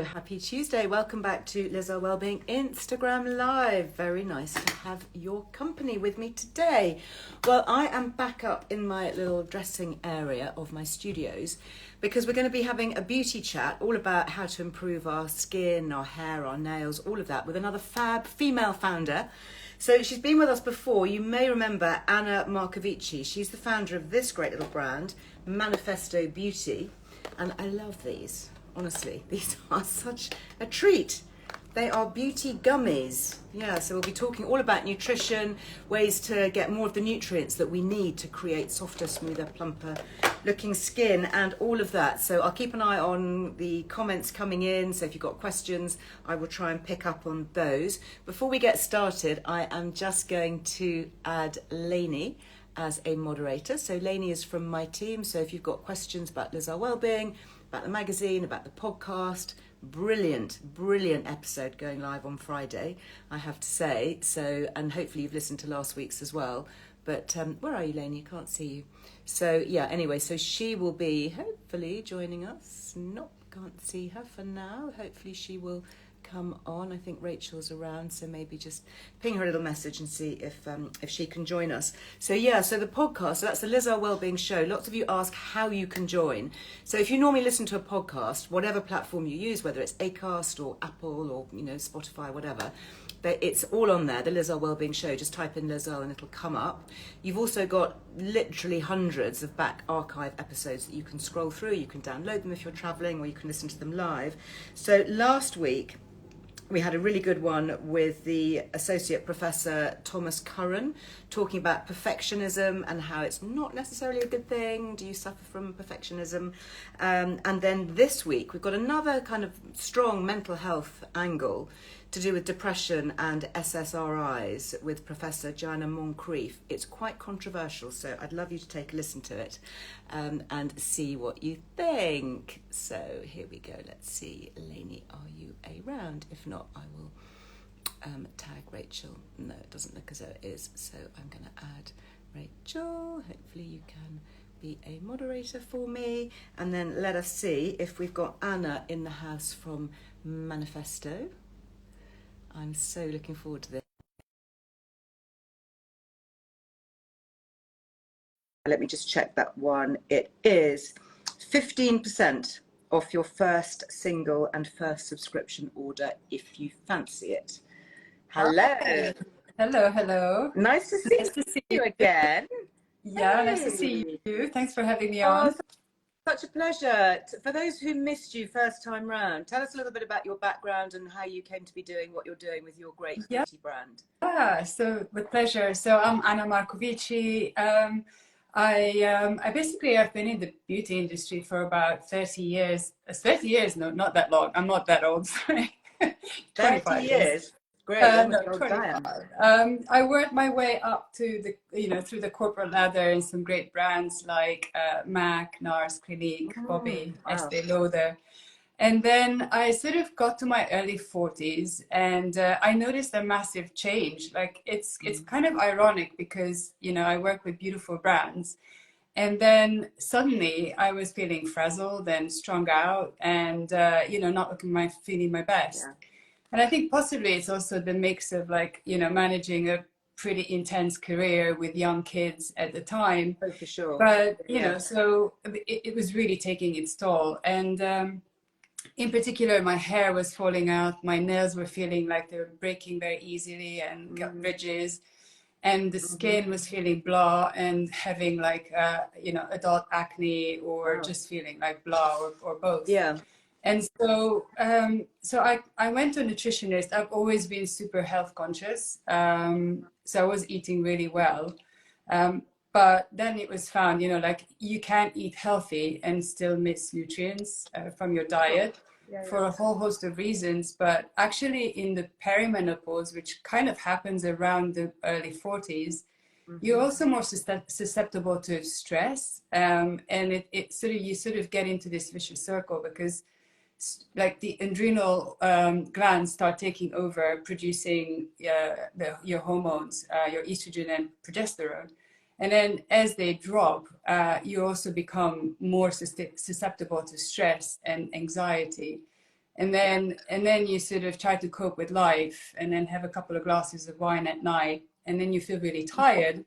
happy Tuesday. Welcome back to Earle Wellbeing Instagram Live. Very nice to have your company with me today. Well, I am back up in my little dressing area of my studios because we're going to be having a beauty chat all about how to improve our skin, our hair, our nails, all of that with another fab female founder. So she's been with us before. You may remember Anna Markovici. She's the founder of this great little brand, Manifesto Beauty. And I love these. Honestly, these are such a treat. They are beauty gummies. Yeah, so we'll be talking all about nutrition, ways to get more of the nutrients that we need to create softer, smoother, plumper looking skin and all of that. So I'll keep an eye on the comments coming in. So if you've got questions, I will try and pick up on those. Before we get started, I am just going to add Lainey as a moderator. So Lainey is from my team. So if you've got questions about Earle Wellbeing, about the magazine, about the podcast, brilliant episode going live on Friday, I have to say. So, and hopefully you've listened to last week's as well. But where are you, Lainey? I can't see you. So yeah, anyway, so she will be hopefully joining us. Nope, can't see her for now. Hopefully she will come on. I think Rachel's around, so maybe just ping her a little message and see if she can join us. So yeah, so the podcast, so that's the Earle Wellbeing Show. Lots of you ask how you can join. So if you normally listen to a podcast, whatever platform you use, whether it's Acast or Apple or Spotify, whatever, it's all on there, the Earle Wellbeing Show. Just type in Earle and it'll come up. You've also got literally hundreds of back archive episodes that you can scroll through. You can download them if you're traveling, or you can listen to them live. So last week we had a really good one with the Associate Professor Thomas Curran talking about perfectionism and how it's not necessarily a good thing. Do you suffer from perfectionism? And then this week we've got another kind of strong mental health angle to do with depression and SSRIs with Professor Jana Moncrief. It's quite controversial, so I'd love you to take a listen to it and see what you think. So here we go. Let's see. Lainey, are you around? If not, I will tag Rachel. No, it doesn't look as though it is, so I'm going to add Rachel. Hopefully you can be a moderator for me. And then let us see if we've got Anna in the house from Manifesto. I'm so looking forward to this. Let me just check that one. It is 15% off your first single and first subscription order if you fancy it. Hello. Hi. Hello. Nice to see you again. Yeah, hey. Nice to see you. Thanks for having me on. Such a pleasure. For those who missed you first time round, tell us a little bit about your background and how you came to be doing what you're doing with your great beauty brand. So with pleasure. So I'm Anna Markovici. I've been in the beauty industry for about 30 years. 30 years? No, not that long. I'm not that old. Sorry. 30 years. Great. No, 25. I worked my way up to the, through the corporate ladder in some great brands like MAC, NARS, Clinique, Bobby, Estee Lauder. And then I sort of got to my early 40s and I noticed a massive change. Like it's kind of ironic because, I work with beautiful brands. And then suddenly I was feeling frazzled and strung out and, not feeling my best. Yeah. And I think possibly it's also the mix of managing a pretty intense career with young kids at the time. Oh, for sure. But, so it was really taking its toll. And in particular, my hair was falling out. My nails were feeling like they were breaking very easily and got ridges. And the skin was feeling blah and having adult acne or just feeling like blah or both. Yeah. And so, I went to a nutritionist. I've always been super health conscious. So I was eating really well. But then it was found, you can't eat healthy and still miss nutrients from your diet for a whole host of reasons. But actually in the perimenopause, which kind of happens around the early 40s, you're also more susceptible to stress. And you sort of get into this vicious circle because like the adrenal glands start taking over producing your hormones, your estrogen and progesterone. And then as they drop, you also become more susceptible to stress and anxiety. and then you sort of try to cope with life, and then have a couple of glasses of wine at night, and then you feel really tired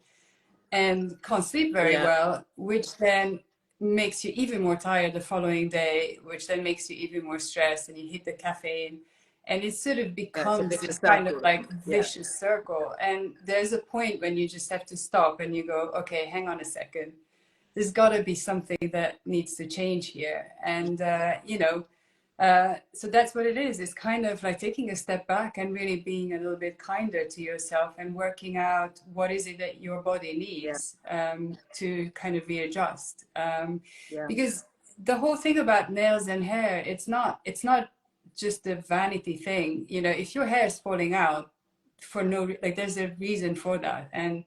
and can't sleep very well, which then makes you even more tired the following day, which then makes you even more stressed, and you hit the caffeine, and it sort of becomes this kind of like vicious circle. And there's a point when you just have to stop and you go, okay, hang on a second, there's got to be something that needs to change here. And so that's what it is. It's kind of like taking a step back and really being a little bit kinder to yourself, and working out what is it that your body needs to kind of readjust. Because the whole thing about nails and hair, it's not just a vanity thing. You know, if your hair is falling out for like, there's a reason for that. And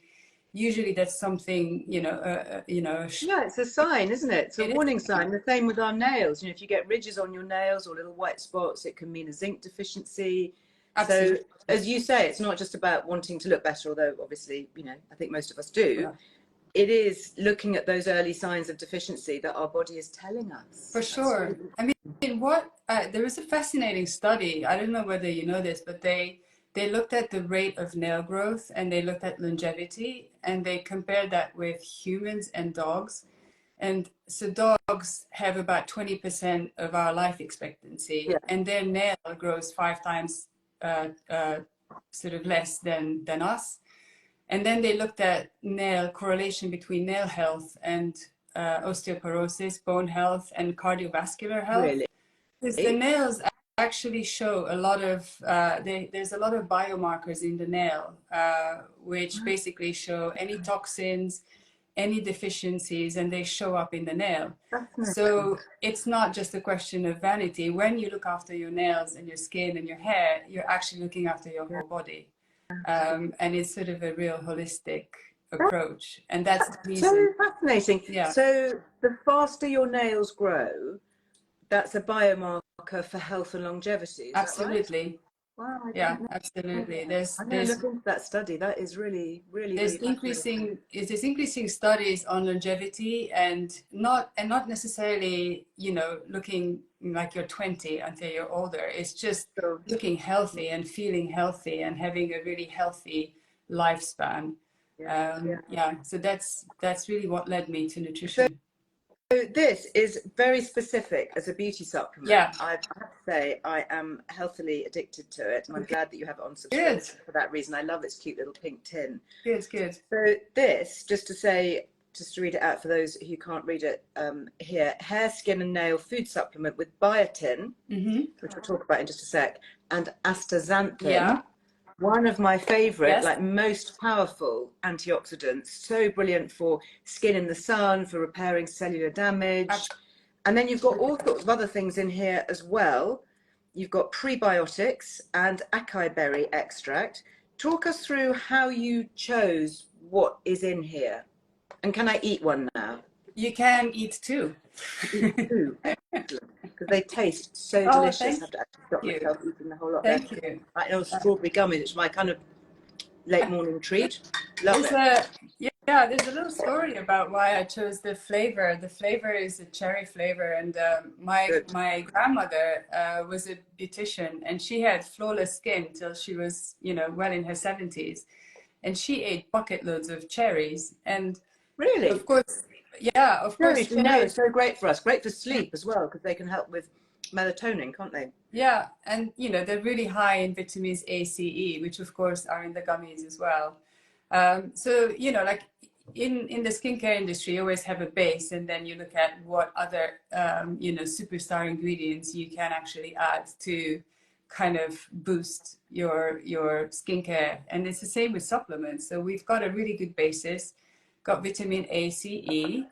usually that's something, yeah, it's a sign, isn't it? It's a warning sign. The same with our nails. You know, if you get ridges on your nails or little white spots, it can mean a zinc deficiency. Absolutely. So, as you say, it's not just about wanting to look better, although obviously, you know, I think most of us do. Yeah. It is looking at those early signs of deficiency that our body is telling us. For sure. I mean, there was a fascinating study. I don't know whether you know this, but they looked at the rate of nail growth, and they looked at longevity, and they compared that with humans and dogs. And so dogs have about 20% of our life expectancy, and their nail grows 5 times sort of less than us. And then they looked at correlation between nail health and osteoporosis, bone health, and cardiovascular health. Really? Because the nails actually show a lot of, there's a lot of biomarkers in the nail, which basically show any toxins, any deficiencies, and they show up in the nail. So it's not just a question of vanity. When you look after your nails and your skin and your hair, you're actually looking after your whole body. And it's sort of a real holistic approach. And that's the reason. So fascinating. Yeah. So the faster your nails grow, that's a biomarker for health and longevity. Absolutely. Wow, absolutely. I'm going to look into that study. That is really, really. There's increasing studies on longevity, and not necessarily, you know, looking like you're 20 until you're older. It's just looking healthy and feeling healthy and having a really healthy lifespan. So that's really what led me to nutrition. So this is very specific as a beauty supplement. Yeah. I have to say I am healthily addicted to it, and I'm glad that you have it on subscription for that reason. I love its cute little pink tin. Good. So this, just to read it out for those who can't read it here, hair, skin and nail food supplement with biotin, which we'll talk about in just a sec, and astaxanthin. Yeah. One of my favorite, like most powerful antioxidants. So brilliant for skin in the sun, for repairing cellular damage. And then you've got all sorts of other things in here as well. You've got prebiotics and acai berry extract. Talk us through how you chose what is in here. And can I eat one now? You can eat 2. Eat 2. Excellent. Because they taste so delicious. I have to actually stop myself eating the whole lot. Thank you. I know strawberry gummies, it's my kind of late morning treat. Love it. There's a little story about why I chose the flavor. The flavor is a cherry flavor, and my grandmother was a beautician, and she had flawless skin till she was, you know, well in her 70s, and she ate bucket loads of cherries. And really, of course. Yeah, of course. You know, it's so great for us. Great for sleep as well, because they can help with melatonin, can't they? Yeah, and you know, they're really high in vitamins A, C, E, which of course are in the gummies as well. So, you know, like in the skincare industry, you always have a base, and then you look at what other, superstar ingredients you can actually add to kind of boost your skincare. And it's the same with supplements. So we've got a really good basis. Got vitamin A, C, E.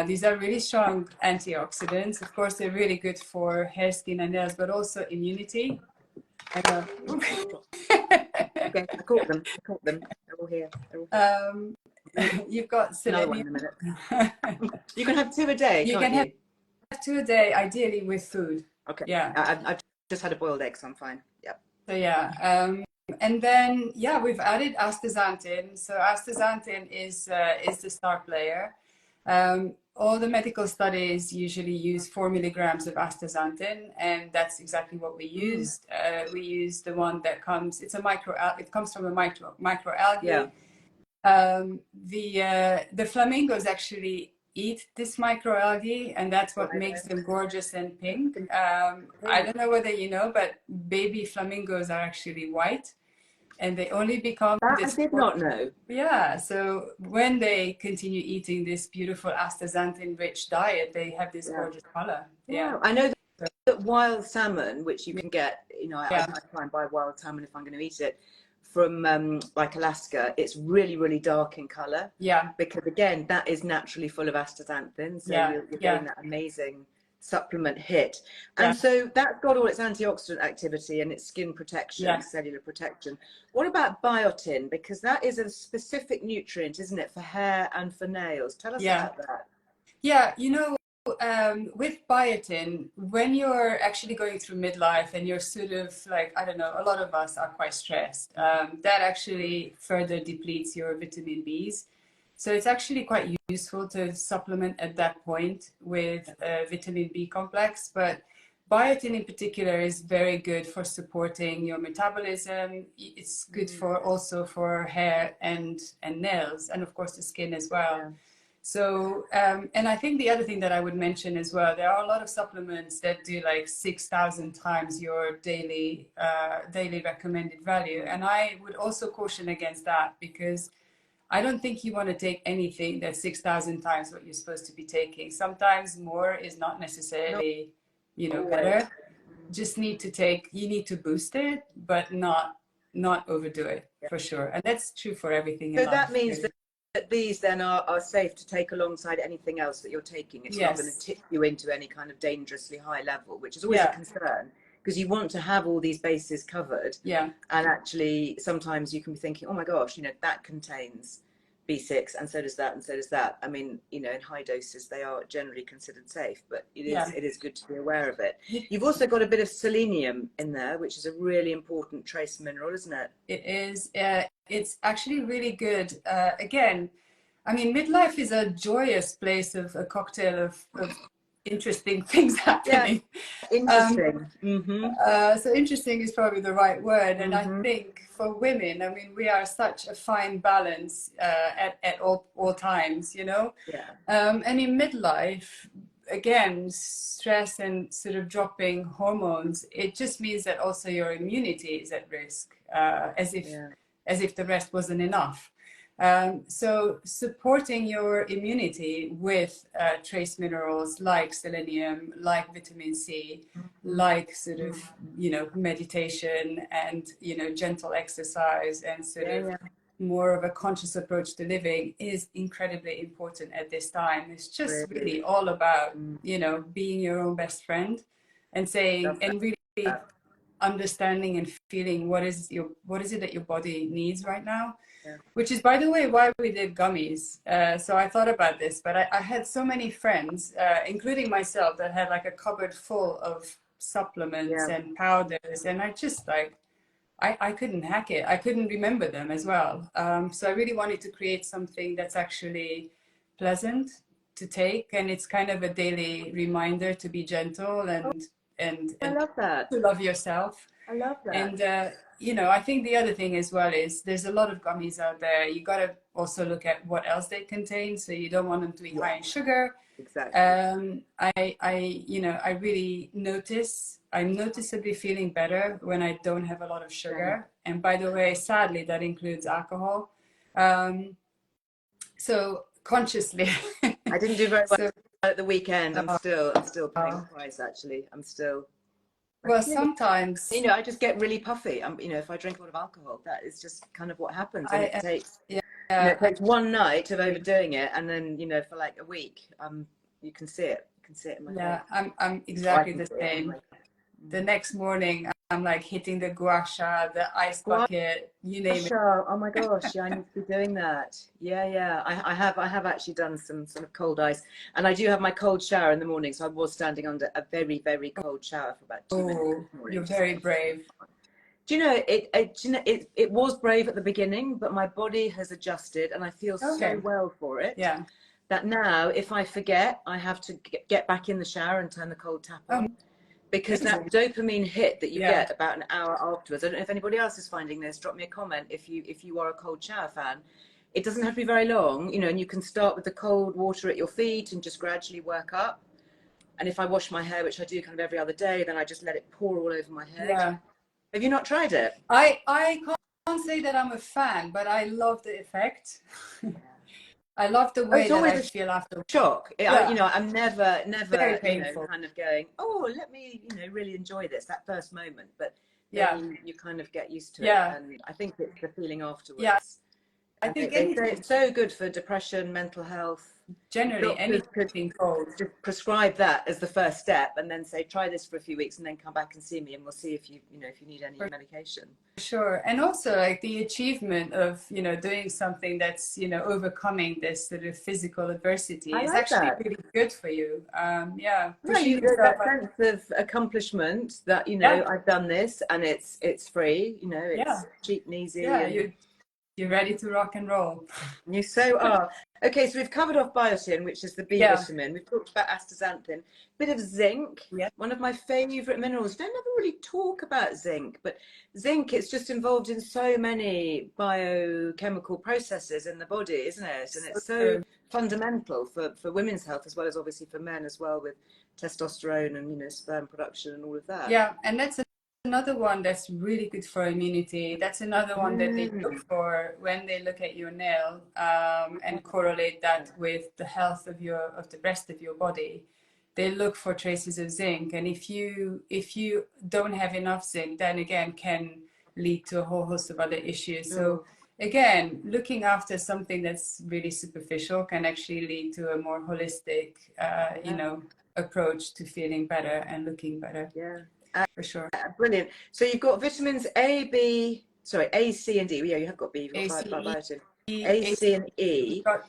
These are really strong antioxidants. Of course, they're really good for hair, skin, and nails, but also immunity. Okay, I caught them. They're all here. You've got another one in a minute. You can have 2 a day. You can have 2 a day, ideally with food. Okay. Yeah. I've just had a boiled egg, so I'm fine. Yep. So and then we've added astaxanthin. So astaxanthin is the star player. All the medical studies usually use 4 milligrams of astaxanthin, and that's exactly what we used. We used the one that comes, it's a it comes from a Yeah. microalgae. The flamingos actually eat this microalgae, and that's what makes them gorgeous and pink. I don't know whether you know, but baby flamingos are actually white, and they only become That I this. did not know. Yeah, so when they continue eating this beautiful astaxanthin-rich diet, they have this gorgeous color. Yeah, Wow. I know that wild salmon, which you can get, I yeah, try and buy wild salmon if I'm going to eat it from like Alaska. It's really, really dark in color yeah, because again, that is naturally full of astaxanthin. So yeah, you're yeah, getting that amazing supplement hit. yeah, And so that's got all its antioxidant activity and its skin protection, yeah, cellular protection. What about biotin? Because that is a specific nutrient, isn't it, for hair and for nails? Tell us yeah. about that. Yeah, with biotin, when you're actually going through midlife and you're sort of like, I don't know, a lot of us are quite stressed, that actually further depletes your vitamin Bs. So it's actually quite useful to supplement at that point with a vitamin B complex. But biotin in particular is very good for supporting your metabolism. It's good for also for hair and nails, and of course the skin as well. Yeah. So, and I think the other thing that I would mention as well, there are a lot of supplements that do like 6,000 times your daily recommended value. And I would also caution against that, because I don't think you want to take anything that's 6,000 times what you're supposed to be taking. Sometimes more is not necessarily, better. Just need to you need to boost it, but not overdo it, Yeah. for sure. And that's true for everything in So life. that means that these then are safe to take alongside anything else that you're taking. It's not going to tip you into any kind of dangerously high level, which is always a concern, because you want to have all these bases covered. Yeah. And actually, sometimes you can be thinking, oh my gosh, that contains B6, and so does that, and so does that. I mean, in high doses, they are generally considered safe, but it is good to be aware of it. You've also got a bit of selenium in there, which is a really important trace mineral, isn't it? It is. It's actually really good. Again, I mean, midlife is a joyous place of a cocktail of interesting things happening. Yeah, interesting. So interesting is probably the right word. And I think for women, I mean, we are such a fine balance at all times, Yeah. And in midlife, again, stress and sort of dropping hormones, it just means that also your immunity is at risk, as if the rest wasn't enough. So supporting your immunity with trace minerals like selenium, like vitamin C, like sort of, meditation and, gentle exercise and sort of more of a conscious approach to living is incredibly important at this time. It's just really all about, being your own best friend and saying, and really understanding and feeling what is it that your body needs right now. Which is, by the way, why we did gummies. So I thought about this, but I had so many friends, including myself, that had like a cupboard full of supplements and powders, and I just I couldn't hack it. I couldn't remember them as well. So I really wanted to create something that's actually pleasant to take, and it's kind of a daily reminder to be gentle and I love that. to love yourself. I love that. And I think the other thing as well is there's a lot of gummies out there. You got to also look at what else they contain. So you don't want them to be high in sugar. Exactly. I really I'm noticeably feeling better when I don't have a lot of sugar. And by the way, sadly, that includes alcohol. So consciously. I didn't do very well at the weekend. I'm still paying the price, actually. I'm still. Well, sometimes, I just get really puffy. If I drink a lot of alcohol, that is just kind of what happens. And it takes, it takes one night of overdoing it, and then, for like a week, you can see it. You can see it in my head. I'm exactly the same. The next morning, I'm like hitting the gua sha, the ice bucket, you name it. Oh my gosh, I need to be doing that. Yeah. I have actually done some sort of cold ice, and I do have my cold shower in the morning. So I was standing under a very, very cold shower for about 2 minutes this morning. You're very brave. Do you know it was brave at the beginning, but my body has adjusted, and I feel so well for it. Yeah. that now if I forget, I have to get back in the shower and turn the cold tap Oh, on, because that amazing. dopamine hit that you Yeah, get about an hour afterwards. I don't know if anybody else is finding this. Drop me a comment if you are a cold shower fan. It doesn't have to be very long, you know, and you can start with the cold water at your feet and just gradually work up. And if I wash my hair, which I do kind of every other day, then I just let it pour all over my head. yeah. Have you not tried it? I can't say that I'm a fan, but I love the effect. I love the Oh, way it's that always I a feel after. shock. You Yeah, know, I'm very never, you know, painful. kind of going, oh, let me, you know, really enjoy this, that first moment. But then Yeah, you kind of get used to it. yeah, And I think it's the feeling yeah. afterwards. I And think they say anything, it's so good for depression, mental health. generally Doctors could anything cold. just prescribe that as the first step and then say, try this for a few weeks and then come back and see me and we'll see if you know, if you need any medication. Sure. And also like the achievement of, doing something that's, overcoming this sort of physical adversity I is like actually that. really good for you. Yeah. Yeah, Pushing yourself that up. sense of accomplishment that, you Yeah. know, I've done this and it's free, you know, Yeah. it's cheap and easy Yeah. and You're ready to rock and roll. you so are. Okay, so we've covered off biotin, which is the B Yeah. vitamin. We've talked about astaxanthin, bit of zinc, Yeah. one of my favourite minerals. Don't ever really talk about zinc, but zinc, it's just involved in so many biochemical processes in the body, isn't it? And So it's so true. fundamental for women's health as well as obviously for men as well, with testosterone and, you know, sperm production and all of that. Yeah. And that's another one that's really good for immunity. That's another one that they look for when they look at your nail, and correlate that with the health of the rest of your body. They look for traces of zinc, and if you don't have enough zinc, then again can lead to a whole host of other issues. So Oh, again, looking after something that's really superficial can actually lead to a more holistic, yeah, approach to feeling better and looking better, yeah. for sure. Brilliant. So you've got vitamins A, B, sorry, A, C, and D. Well, yeah, you have got B. You've got ACE, biotin. A, C, and E. and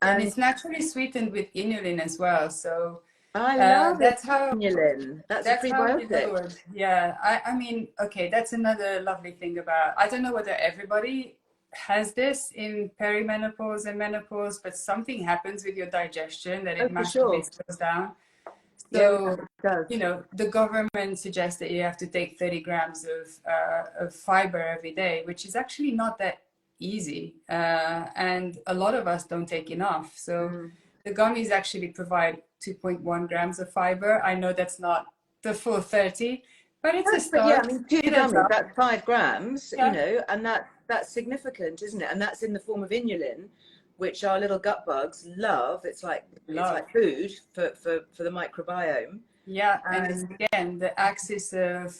And it's naturally sweetened with inulin as well. So I love that's how inulin. That's a you prebiotic. lower. Yeah, I mean, okay, that's another lovely thing about. I don't know whether everybody has this in perimenopause and menopause, but something happens with your digestion that Oh, it for massively sure. slows down. Yeah, So, it does. the government suggests that you have to take 30 grams of fiber every day, which is actually not that easy. And a lot of us don't take enough. So Mm. the gummies actually provide 2.1 grams of fiber. I know that's not the full 30, but it's a But yeah, I start. mean, two It adds gummies, up. that's 5 grams, you Yeah. know, and that's significant, isn't it? And that's in the form of inulin, which our little gut bugs love. It's Love. like food for the microbiome. Yeah, and it's And again the axis of,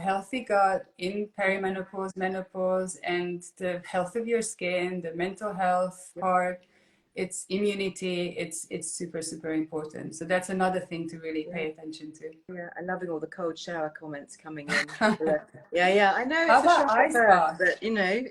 healthy gut in perimenopause, menopause, and the health of your skin, the mental health part, it's immunity, it's super, super important. So that's another thing to really yeah. pay attention to. Yeah, I'm loving all the cold shower comments coming in. Yeah, I know How it's a about shock at ice first, bath? but you know,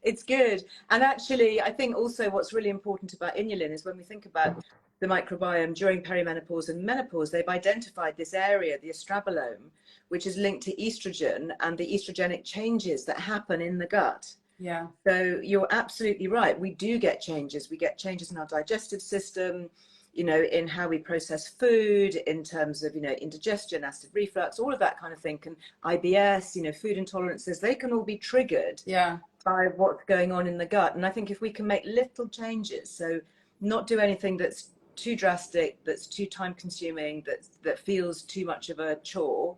it's good. And actually, I think also what's really important about inulin is when we think about the microbiome during perimenopause and menopause, they've identified this area, the estrobolome, which is linked to estrogen and the estrogenic changes that happen in the gut. Yeah, So you're absolutely right. We do get changes. We get changes in our digestive system, you know, in how we process food, in terms of, you know, indigestion, acid reflux, all of that kind of thing. Can IBS, you know, food intolerances, they can all be triggered yeah, by what's going on in the gut. And I think if we can make little changes, so not do anything that's too drastic, that's too time consuming, that feels too much of a chore,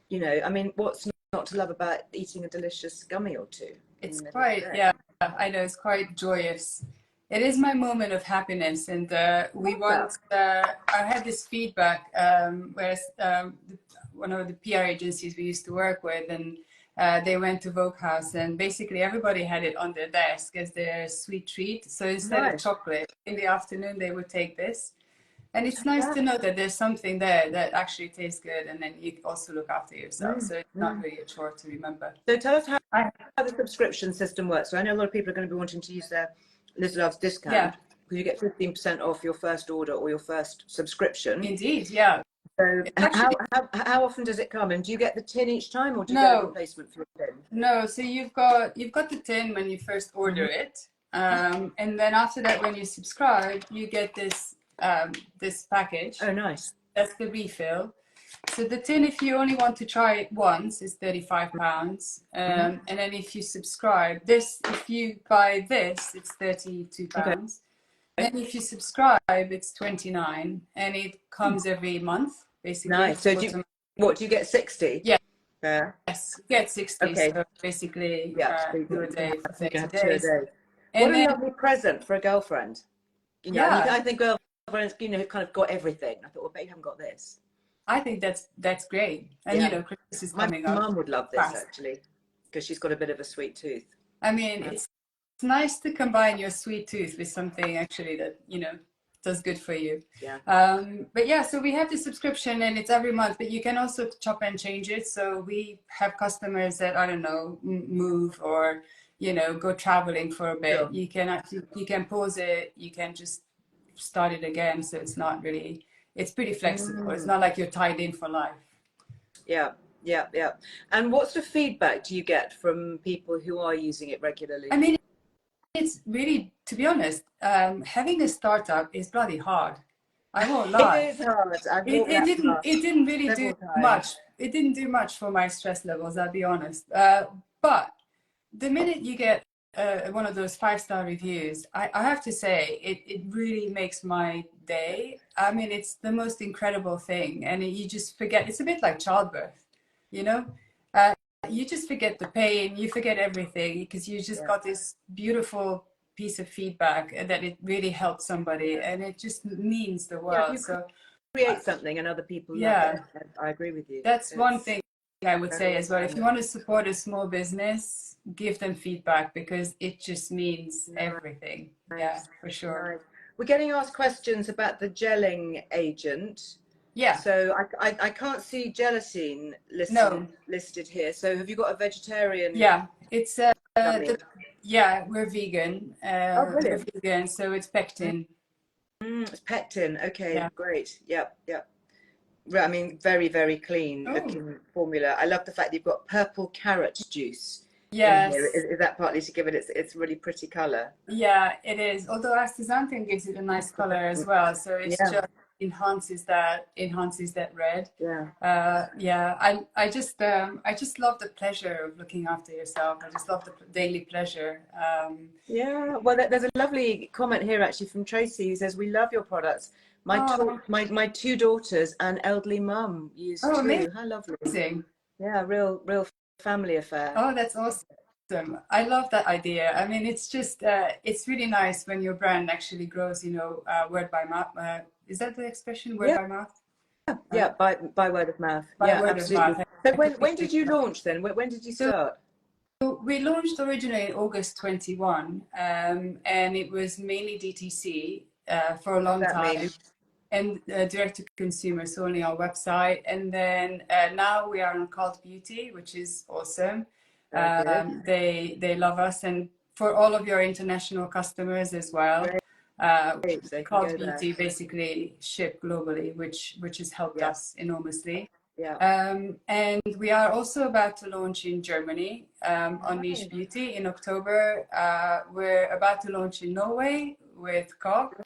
you know, I mean, what's not to love about eating a delicious gummy or two in it's the middle of the quite, day? yeah, I know it's quite joyous. It is my moment of happiness, and we Love that. want. I had this feedback, whereas one of the PR agencies we used to work with, and they went to Vogue House, and basically everybody had it on their desk as their sweet treat. So instead of Nice. chocolate in the afternoon, they would take this. And it's nice to know Fantastic. that there's something there that actually tastes good, and then you also look after yourself. Mm, So it's not mm. really a chore to remember. So tell us I, how the subscription system works. So I know a lot of people are going to be wanting to use their Liz Loves yeah, discount because you get 15% off your first order or your first subscription. indeed, yeah. So It's actually how often does it come? And do you get the tin each time or do you get a no, replacement for the tin? no. So you've got the tin when you first order Mhm. it, And then after that, when you subscribe, you get this package. Oh, nice. That's the refill. So the tin, if you only want to try it once, is £35. And then if you subscribe, if you buy this, it's £32. Okay. And if you subscribe, it's 29, and it comes every month, basically. Nice. So do you get 60? Yeah. Yes, you get 60. Okay. So basically, Yeah. 2 a day for 30 2 a days. day. And What a then, lovely present for a girlfriend. You know, yeah, I think girlfriends, kind of got everything. I thought, well, bet you haven't got this. I think that's great. And Christmas is coming up. My mum would love this fast. actually, because she's got a bit of a sweet tooth. I mean, it's nice to combine your sweet tooth with something actually that does good for you. Yeah. But yeah, so we have the subscription and it's every month, but you can also chop and change it. So we have customers that, I don't know, move or go traveling for a bit. Sure. You can pause it, you can just start it again. So it's pretty flexible. It's not like you're tied in for life. Yeah. And what sort of feedback do you get from people who are using it regularly? I mean, it's really, to be honest, having a startup is bloody hard. I won't lie. It is hard. It didn't really do much. It didn't do much for my stress levels, I'll be honest. But the minute you get one of those 5-star reviews, I have to say, it really makes my day. I mean, it's the most incredible thing. And you just forget, it's a bit like childbirth, you just forget the pain, you forget everything, because you just got this beautiful piece of feedback that it really helped somebody, and it just means the world. You so create something and other people love it. I agree with you. That's one thing I would say as well. If you want to support a small business, give them feedback, because it just means everything. Nice. Yeah, for sure. Nice. We're getting asked questions about the gelling agent. Yeah. So I can't see gelatin listed here. So have you got a vegetarian? Yeah, it's we're vegan. We're vegan, so it's pectin. It's pectin. Okay, great. Yep. I mean, very, very clean looking formula. I love the fact that you've got purple carrot juice. Yes. Is that partly to give it its really pretty colour? Yeah, it is. Although astaxanthin gives it a nice colour as well, so it's just enhances that red. I just love the pleasure of looking after yourself. I just love the daily pleasure. Well, there's a lovely comment here actually from Tracy, who says, we love your products. My 2 daughters and elderly mum use too. Amazing. How lovely. Yeah, real family affair. Oh, that's awesome. I love that idea. I mean, it's just it's really nice when your brand actually grows, word by mouth. Is that the expression, word by mouth? Yeah, by word of mouth. Absolutely. So when did you launch then? When did you start? So we launched originally in August 21, and it was mainly DTC for a long time. And direct to consumer, so only our website. And then now we are on Cult Beauty, which is awesome. They love us, and for all of your international customers as well. Cult Beauty basically ship globally, which has helped us enormously. And we are also about to launch in Germany on Niche Beauty in October. We're about to launch in Norway with Coq,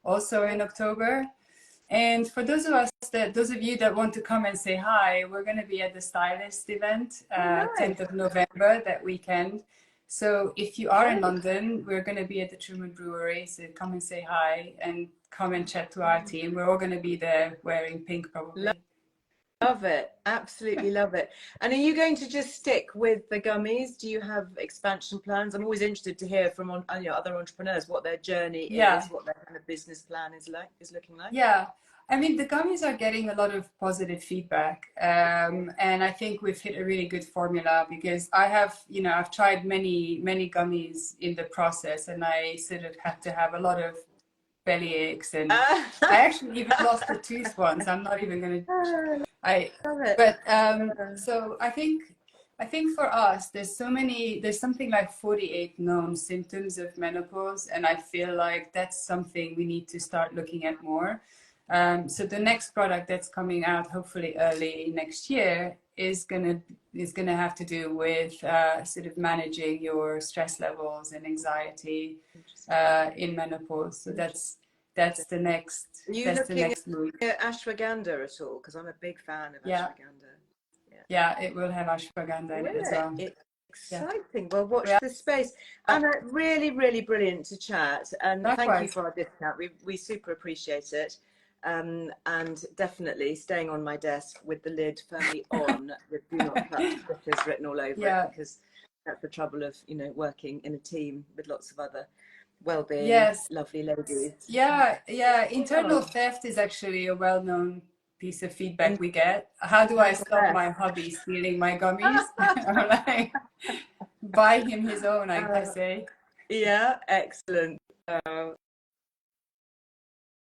also in October. And for those of you that want to come and say hi, we're going to be at the Stylist event, 10th of November, that weekend. So if you are in London, we're going to be at the Truman Brewery. So come and say hi and come and chat to our team. We're all going to be there wearing pink, probably. Love it. Absolutely love it. And are you going to just stick with the gummies? Do you have expansion plans? I'm always interested to hear from other entrepreneurs what their journey is, what their kind of business plan is looking like. Yeah. I mean, the gummies are getting a lot of positive feedback. And I think we've hit a really good formula, because I've tried many gummies in the process, and I sort of had to have a lot of belly aches, and I actually even lost a tooth once. I'm not even going to... So I think for us, there's something like 48 known symptoms of menopause, and I feel like that's something we need to start looking at more. So the next product that's coming out, hopefully early next year, is gonna have to do with sort of managing your stress levels and anxiety in menopause. So that's the next Are you that's the looking next move. at ashwagandha at all? Because I'm a big fan of Yeah, ashwagandha. yeah, it will have ashwagandha in it as well. It's Yeah, exciting. Well, watch yeah. this space. Anna, really, really brilliant to chat. And thank you Likewise. for our discount. We super appreciate it. And definitely staying on my desk with the lid firmly on with do not touch stickers written all over it, Yeah. because that's the trouble of, you know, working in a team with lots of other well-being, Yes. lovely ladies. Yeah, yeah. Internal Oh, theft is actually a well-known piece of feedback in we get. How do I stop left. my hubby stealing my gummies? I'm like, buy him his own, I say. Yeah, excellent.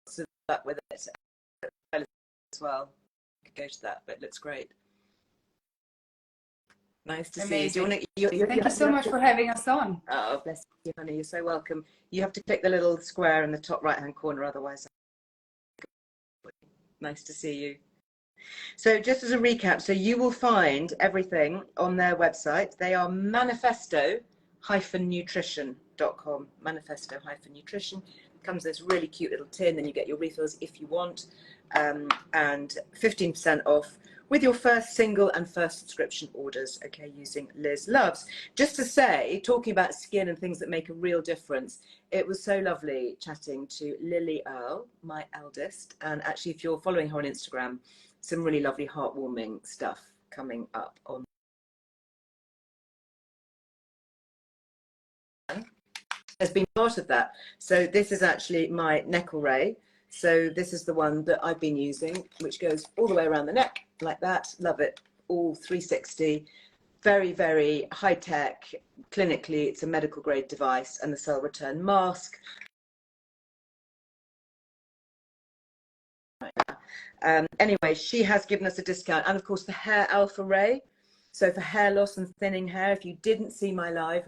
So that with it as well. Go to that, but it looks great. Nice to see you. Do you Amazing. want to? Thank you so much for having us on. Oh, bless you, honey. You're so welcome. You have to click the little square in the top right-hand corner, otherwise. Nice to see you. So just as a recap, so you will find everything on their website. They are manifesto-nutrition.com. Manifesto-nutrition. Comes in this really cute little tin, then you get your refills if you want, and 15% off with your first single and first subscription orders, okay, using Liz Loves. Just to say, talking about skin and things that make a real difference, it was so lovely chatting to Lily Earle, my eldest, and actually if you're following her on Instagram, some really lovely heartwarming stuff coming up on has been part of that. So this is actually my neck array. So this is the one that I've been using, which goes all the way around the neck like that. Love it. All 360. Very, very high tech. Clinically, it's a medical grade device, and the cell return mask. Anyway, she has given us a discount, and of course the Hair Alpha Ray. So for hair loss and thinning hair, if you didn't see my live,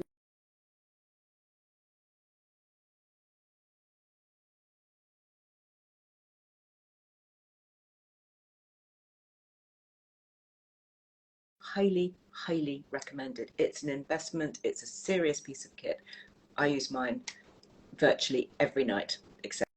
highly, highly recommended. It's an investment. It's a serious piece of kit. I use mine virtually every night, except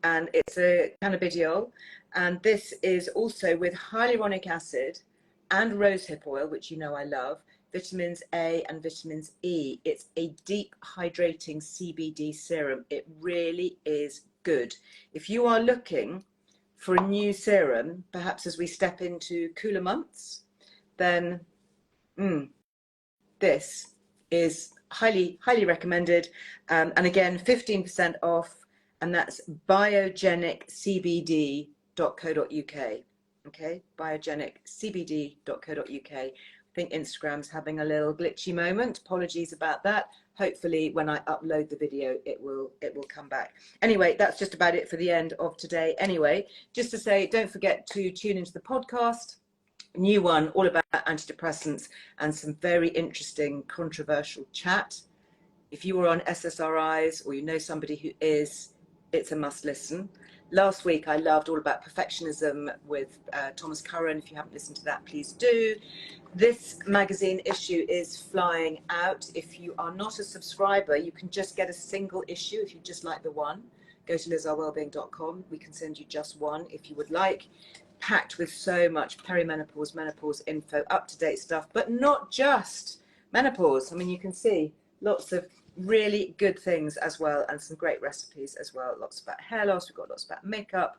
and it's a cannabidiol, and this is also with hyaluronic acid and rosehip oil, which you know I love, vitamins A and vitamins E. It's a deep hydrating CBD serum. It really is good. If you are looking for a new serum, perhaps as we step into cooler months, then this is highly, highly recommended. And again, 15% off, and that's biogeniccbd.co.uk. Okay, biogeniccbd.co.uk. I think Instagram's having a little glitchy moment. Apologies about that. Hopefully when I upload the video, it will come back. Anyway, that's just about it for the end of today. Anyway, just to say, don't forget to tune into the podcast. New one all about antidepressants and some very interesting controversial chat. If you were on SSRIs or you know somebody who is, it's a must listen. Last week I loved all about perfectionism with Thomas Curran. If you haven't listened to that, please do. This magazine issue is flying out. If you are not a subscriber, you can just get a single issue if you just like the one. Go to lizearlewellbeing.com. We can send you just one if you would like. Packed with so much perimenopause, menopause info, up-to-date stuff, but not just menopause. I mean, you can see lots of really good things as well, and some great recipes as well. Lots about hair loss, we've got lots about makeup,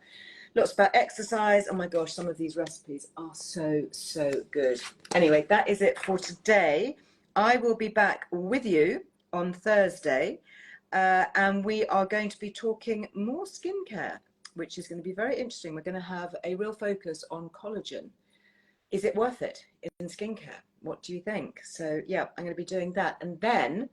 lots about exercise. Oh my gosh, some of these recipes are so, so good. Anyway, that is it for today. I will be back with you on Thursday, and we are going to be talking more skincare, which is going to be very interesting. We're going to have a real focus on collagen. Is it worth it in skincare? What do you think? So yeah, I'm going to be doing that. And then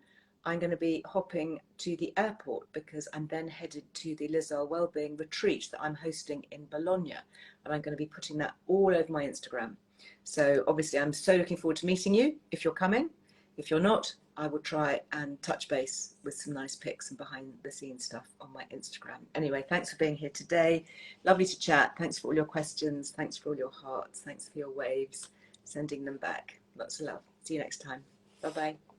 I'm going to be hopping to the airport because I'm then headed to the Earle Wellbeing retreat that I'm hosting in Bologna. And I'm going to be putting that all over my Instagram. So obviously I'm so looking forward to meeting you if you're coming. If you're not, I will try and touch base with some nice pics and behind the scenes stuff on my Instagram. Anyway, thanks for being here today. Lovely to chat. Thanks for all your questions. Thanks for all your hearts. Thanks for your waves. Sending them back. Lots of love. See you next time. Bye-bye.